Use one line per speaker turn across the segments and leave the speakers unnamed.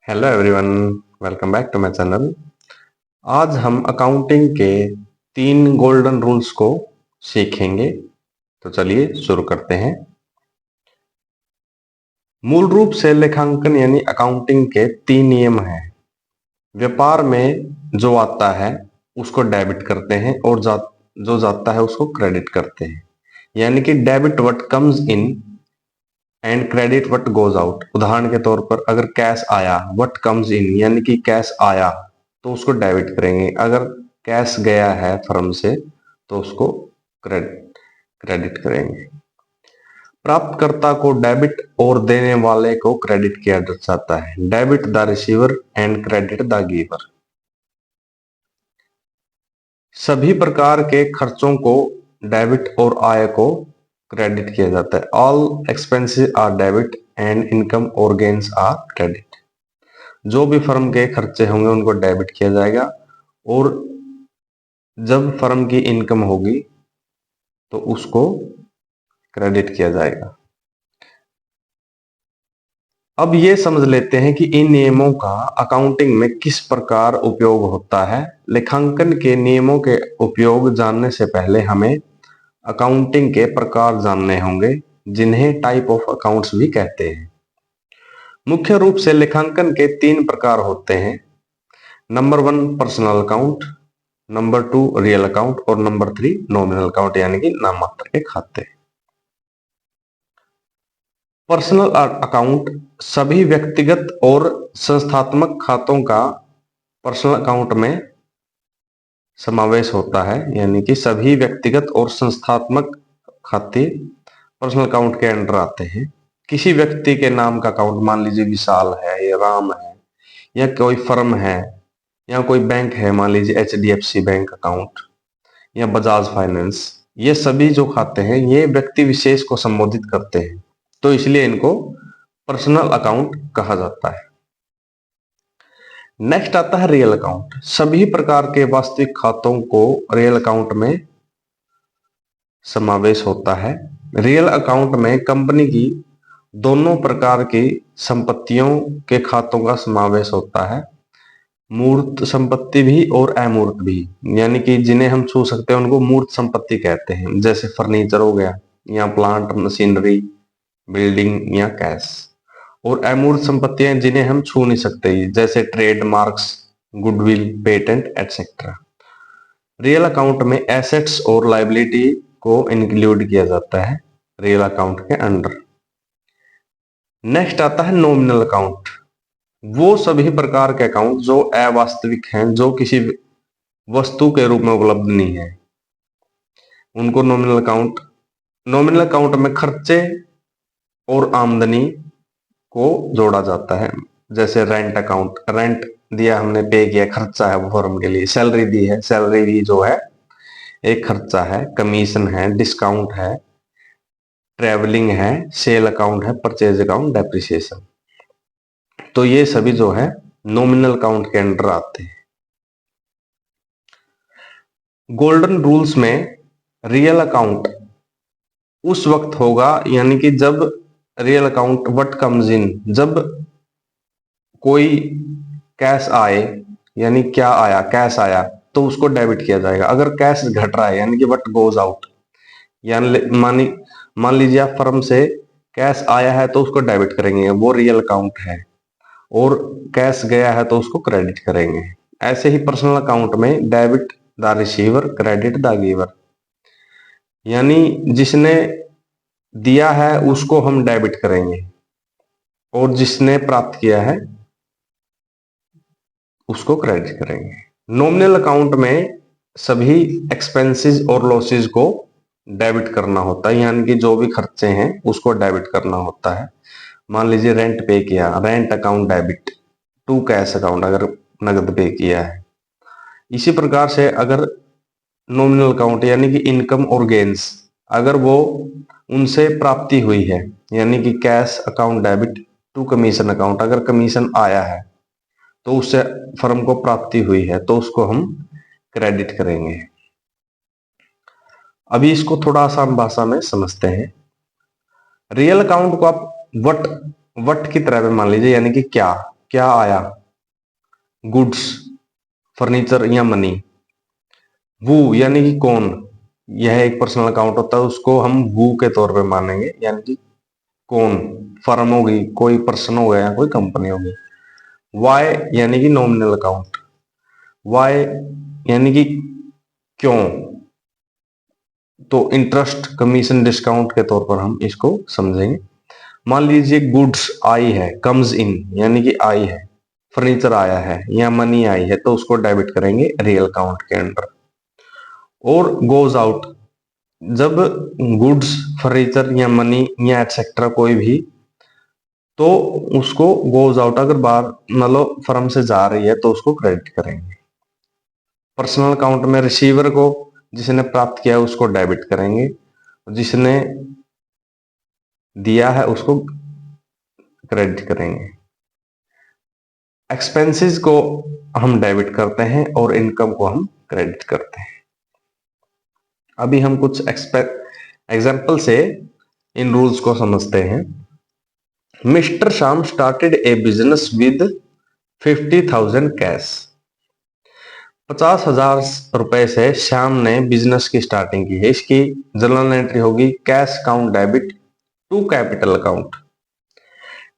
Hello everyone, welcome back to my channel. आज हम accounting के 3 गोल्डन रूल्स को सीखेंगे। तो चलिए शुरू करते हैं। मूल रूप से लेखांकन यानी अकाउंटिंग के 3 नियम हैं। व्यापार में जो आता है उसको डेबिट करते हैं और जो जाता है उसको क्रेडिट करते हैं। यानी कि debit what comes in and credit what goes out. उदाहरण के तौर पर अगर कैश आया, व्हाट कम्स इन यानी कि कैश आया तो उसको डेबिट करेंगे। अगर कैश गया है फर्म से तो उसको क्रेडिट करेंगे। प्राप्तकर्ता को डेबिट और देने वाले को क्रेडिट किया जाता है। Debit the receiver and credit the giver. सभी प्रकार के खर्चों को डेबिट और आय को क्रेडिट किया जाता है। All expenses are debit and income और गेन्स आर क्रेडिट। जो भी फर्म के खर्चे होंगे उनको डेबिट किया जाएगा और जब फर्म की इनकम होगी तो उसको क्रेडिट किया जाएगा। अब ये समझ लेते हैं कि इन नियमों का अकाउंटिंग में किस प्रकार उपयोग होता है। लेखांकन के नियमों के उपयोग जानने से पहले हमें अकाउंटिंग के प्रकार जानने होंगे, जिन्हें टाइप ऑफ अकाउंट्स भी कहते हैं। मुख्य रूप से लेखांकन के 3 प्रकार होते हैं। Number 1 personal account, number 2 real account और नंबर 3 नॉमिनल अकाउंट यानी कि नाम मात्र के खाते। पर्सनल अकाउंट सभी व्यक्तिगत और संस्थात्मक खातों का पर्सनल अकाउंट में समावेश होता है। यानी कि सभी व्यक्तिगत और संस्थात्मक खाते पर्सनल अकाउंट के अंडर आते हैं। किसी व्यक्ति के नाम का अकाउंट, मान लीजिए विशाल है या राम है या कोई फर्म है या कोई बैंक है, मान लीजिए HDFC बैंक अकाउंट या बजाज फाइनेंस, ये सभी जो खाते हैं ये व्यक्ति विशेष को संबोधित करते हैं, तो इसलिए इनको पर्सनल अकाउंट कहा जाता है। नेक्स्ट आता है रियल अकाउंट। सभी प्रकार के वास्तविक खातों को रियल अकाउंट में समावेश होता है। रियल अकाउंट में कंपनी की दोनों प्रकार की संपत्तियों के खातों का समावेश होता है, मूर्त संपत्ति भी और अमूर्त भी। यानी कि जिन्हें हम छू सकते हैं उनको मूर्त संपत्ति कहते हैं, जैसे फर्नीचर हो गया या प्लांट मशीनरी, बिल्डिंग या कैश। और अमूर्त संपत्तियां जिन्हें हम छू नहीं सकते, जैसे trade marks, goodwill, patent etcetera. Real account में एसेट्स और लायबिलिटी को इंक्लूड किया जाता है रियल अकाउंट के अंडर। नेक्स्ट आता है नॉमिनल अकाउंट। वो सभी प्रकार के अकाउंट जो अवास्तविक हैं, जो किसी वस्तु के रूप में उपलब्ध नहीं है, उनको नॉमिनल अकाउंट में खर्चे और आमदनी को जोड़ा जाता है। जैसे रेंट अकाउंट, रेंट दिया हमने, पे किया, खर्चा है वो फर्म के लिए। सैलरी दी है, सैलरी भी जो है एक खर्चा है। कमीशन है, डिस्काउंट है, ट्रेवलिंग है, सेल अकाउंट है, परचेज अकाउंट, डेप्रिसिएशन। तो ये सभी जो है नॉमिनल अकाउंट के अंडर आते हैं। गोल्डन रूल्स में रियल अकाउंट उस वक्त होगा, यानी कि जब real account what comes in, जब कोई कैश आए, यानी क्या आया, कैश आया तो उसको डेबिट किया जाएगा। अगर कैश घट रहा है यानी कि व्हाट गोज आउट, यानी मान लीजिए आप फर्म से कैश आया है तो उसको डेबिट करेंगे, वो रियल अकाउंट है। और कैश गया है तो उसको क्रेडिट करेंगे। ऐसे ही पर्सनल अकाउंट में debit the receiver, credit the giver. यानी जिसने दिया है उसको हम डेबिट करेंगे और जिसने प्राप्त किया है उसको क्रेडिट करेंगे। नॉमिनल अकाउंट में सभी एक्सपेंसेस और लॉसेस को डेबिट करना होता है, यानी कि जो भी खर्चे हैं उसको डेबिट करना होता है। मान लीजिए रेंट पे किया, rent account debit to cash account, अगर नगद पे किया है। इसी प्रकार से अगर नॉमिनल अकाउंट यानी कि इनकम और गेन्स, अगर वो उनसे प्राप्ति हुई है, यानी कि cash account debit to commission account, अगर कमीशन आया है तो उससे फर्म को प्राप्ति हुई है तो उसको हम क्रेडिट करेंगे। अभी इसको थोड़ा आसान भाषा में समझते हैं। रियल अकाउंट को आप वट की तरह मान लीजिए, यानी कि क्या क्या आया, गुड्स, फर्नीचर या मनी। वो यानी कि कौन, यह एक पर्सनल अकाउंट होता है, उसको हम वो के तौर पे मानेंगे, यानी कि कौन, फर्म होगी, कोई पर्सन हो गया या कोई कंपनी होगी। वाई यानी कि नॉमिनल अकाउंट, वाई यानी कि क्यों, तो इंटरेस्ट, कमीशन, डिस्काउंट के तौर पर हम इसको समझेंगे। मान लीजिए गुड्स आई है, कम्स इन यानी कि आई है, फर्नीचर आया है या मनी आई है, तो उसको डेबिट करेंगे रियल अकाउंट के अंडर। और गोज आउट, जब गुड्स, फर्नीचर या मनी या एटसेट्रा कोई भी, तो उसको गोज आउट, अगर बाहर मतलब फर्म से जा रही है तो उसको क्रेडिट करेंगे। पर्सनल अकाउंट में रिसीवर को, जिसने प्राप्त किया है उसको डेबिट करेंगे, जिसने दिया है उसको क्रेडिट करेंगे। एक्सपेंसेस को हम डेबिट करते हैं और इनकम को हम क्रेडिट करते हैं। अभी हम कुछ एग्जाम्पल से इन रूल्स को समझते हैं। Mister Shyam started A business with 50,000 cash. 50,000 रुपए से श्याम ने बिजनेस की स्टार्टिंग की है। इसकी जर्नल एंट्री होगी cash account debit to capital account.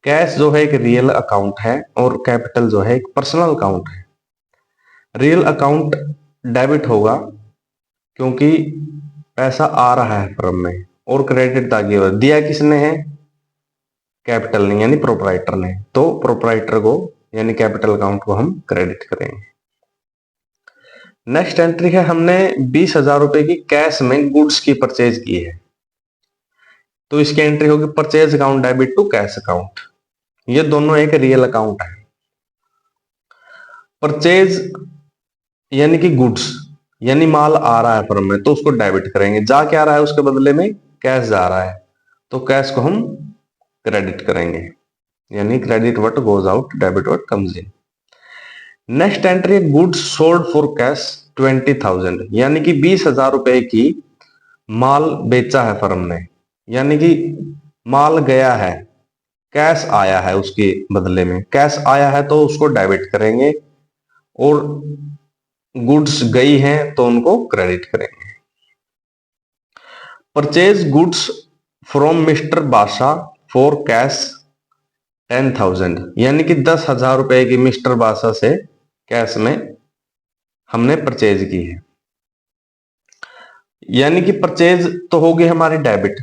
Cash जो है एक रियल अकाउंट है और कैपिटल जो है एक पर्सनल अकाउंट है। रियल अकाउंट डेबिट होगा क्योंकि पैसा आ रहा है फर्म में, और क्रेडिट दिया किसने है, कैपिटल ने यानी प्रोपराइटर ने, तो प्रोपराइटर को यानी कैपिटल अकाउंट को हम क्रेडिट करेंगे। नेक्स्ट एंट्री है, हमने 20,000 रुपए की कैश में गुड्स की परचेज की है, तो इसकी एंट्री होगी purchase account debit to cash account. ये दोनों एक रियल अकाउंट है। परचेज यानी कि गुड्स यानी माल आ रहा है फर्म में, तो उसको डेबिट करेंगे। जा क्या रहा है उसके बदले में, कैश जा रहा है, तो कैश को हम क्रेडिट करेंगे, यानी credit what goes out, debit what comes in. Next entry, goods sold for cash 20,000, यानी कि 20,000 रुपए की माल बेचा है फर्म ने, यानी कि माल गया है, कैश आया है उसके बदले में, कैश आया है तो उसको डेबिट करेंगे, और गुड्स गई हैं तो उनको क्रेडिट करेंगे। परचेज गुड्स फ्रॉम मिस्टर बादशाह फॉर कैश 10,000, यानी कि 10,000 रुपए की मिस्टर बादशाह से कैश में हमने परचेज की है, यानी कि परचेज तो होगी हमारी डेबिट,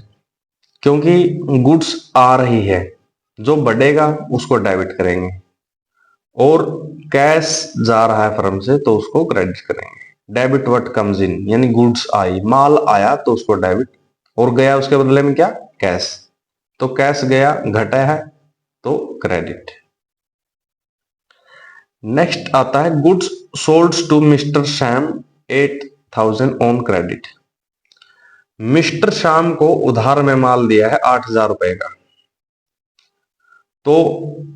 क्योंकि गुड्स आ रही है, जो बढ़ेगा उसको डेबिट करेंगे, और कैश जा रहा है फर्म से तो उसको क्रेडिट करेंगे। डेबिट व्हाट कम्स इन, यानी गुड्स आई, माल आया तो उसको डेबिट, और गया उसके बदले में क्या, कैश, तो कैश गया, घटा है तो क्रेडिट। नेक्स्ट आता है goods sold to mister Shyam 8,000 on credit. Mister Shyam को उधार में माल दिया है 8,000 रुपए का, तो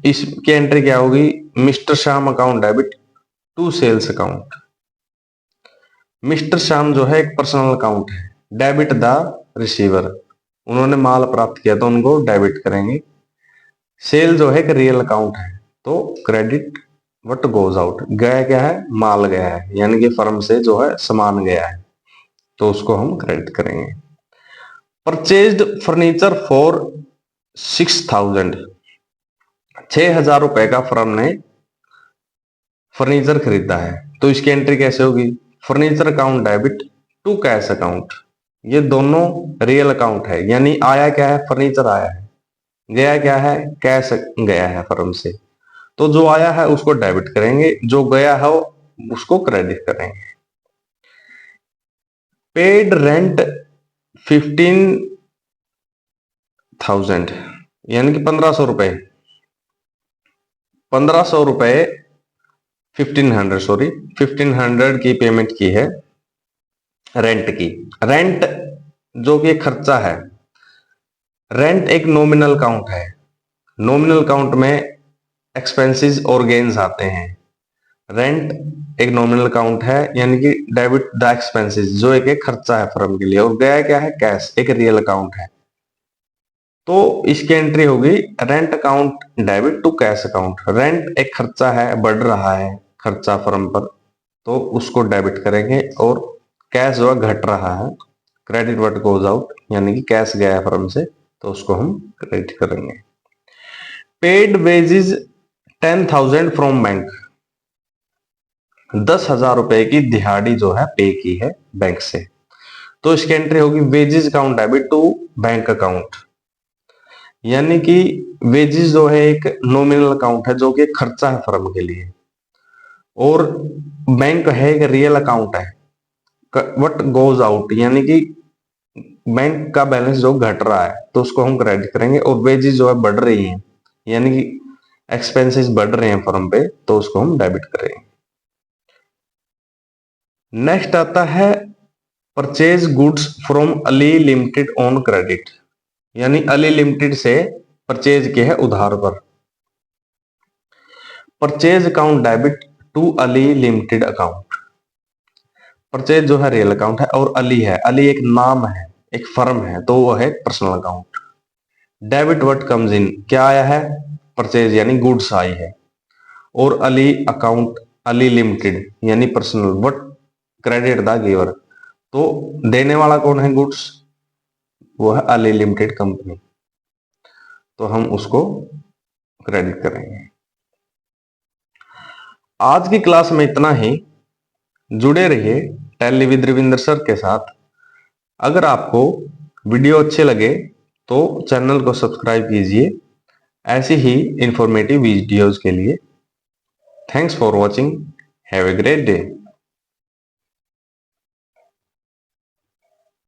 इसकी एंट्री क्या होगी, mister Shyam account debit to sales account. Mister Shyam जो है एक पर्सनल अकाउंट है, डेबिट द रिसीवर, उन्होंने माल प्राप्त किया तो उनको डेबिट करेंगे। सेल जो है एक रियल अकाउंट है, तो क्रेडिट व्हाट गोज आउट, गया क्या है, माल गया है, यानी कि फर्म से जो है सामान गया है, तो उसको हम क्रेडिट करेंगे। परचेज्ड फर्नीचर फॉर 6,000, 6,000 रुपए का फर्म ने फर्नीचर खरीदा है, तो इसकी एंट्री कैसे होगी, furniture account debit to cash account. ये दोनों रियल अकाउंट है, यानी आया क्या है, फर्नीचर आया है, गया क्या है, कैश गया है फर्म से, तो जो आया है उसको डेबिट करेंगे, जो गया है उसको क्रेडिट करेंगे। पेड रेंट 15,000, यानी कि 1,500 रुपए, 1,500 रुपए 1,500 सॉरी 1,500 की पेमेंट की है रेंट की। रेंट जो कि खर्चा है, रेंट एक नॉमिनल अकाउंट है, नॉमिनल अकाउंट में एक्सपेंसेस और गेन्स आते हैं। रेंट एक नॉमिनल अकाउंट है, यानी कि डेबिट द एक्सपेंसेस, जो एक खर्चा है फर्म के लिए, और गया क्या है, कैश, एक रियल अकाउंट है। तो इसकी एंट्री होगी rent account debit to cash account. Rent एक खर्चा है, बढ़ रहा है खर्चा फर्म पर, तो उसको डेबिट करेंगे। और कैश जो है घट रहा है, क्रेडिट व्हाट गोज आउट, यानी कि कैश गया है फर्म से, तो उसको हम क्रेडिट करेंगे। पेड वेजेस 10,000 फ्रॉम बैंक, 10,000 रुपए की दिहाड़ी जो है पे की है बैंक से, तो इसकी एंट्री होगी wages account debit to bank account. यानी कि वेजेस जो है एक नॉमिनल अकाउंट है जो कि खर्चा है फर्म के लिए, और बैंक है एक रियल अकाउंट है, व्हाट गोज आउट, यानी कि बैंक का बैलेंस जो घट रहा है तो उसको हम क्रेडिट करेंगे। और वेजेस जो है बढ़ रही है, यानी कि एक्सपेंसेस बढ़ रहे हैं फर्म पे, तो उसको हम डेबिट करेंगे। नेक्स्ट आता है purchase goods from Ali limited on credit, यानी अली लिमिटेड से परचेज किया है उधार पर। Purchase account debit to Ali limited account. Purchase जो है रियल अकाउंट है और अली है, अली एक नाम है, एक फर्म है, तो वो है personal account. Debit what comes in, क्या आया है, परचेज यानी गुड्स आई है। और अली अकाउंट अली लिमिटेड यानी personal, what credit the giver, तो देने वाला कौन है गुड्स, वो है अली लिमिटेड कंपनी, तो हम उसको क्रेडिट करेंगे। आज की क्लास में इतना ही। जुड़े रहिए टैली विद रविंद्र सर के साथ। अगर आपको वीडियो अच्छे लगे तो चैनल को सब्सक्राइब कीजिए ऐसी ही इंफॉर्मेटिव वीडियोस के लिए। Thanks for watching, have a great day.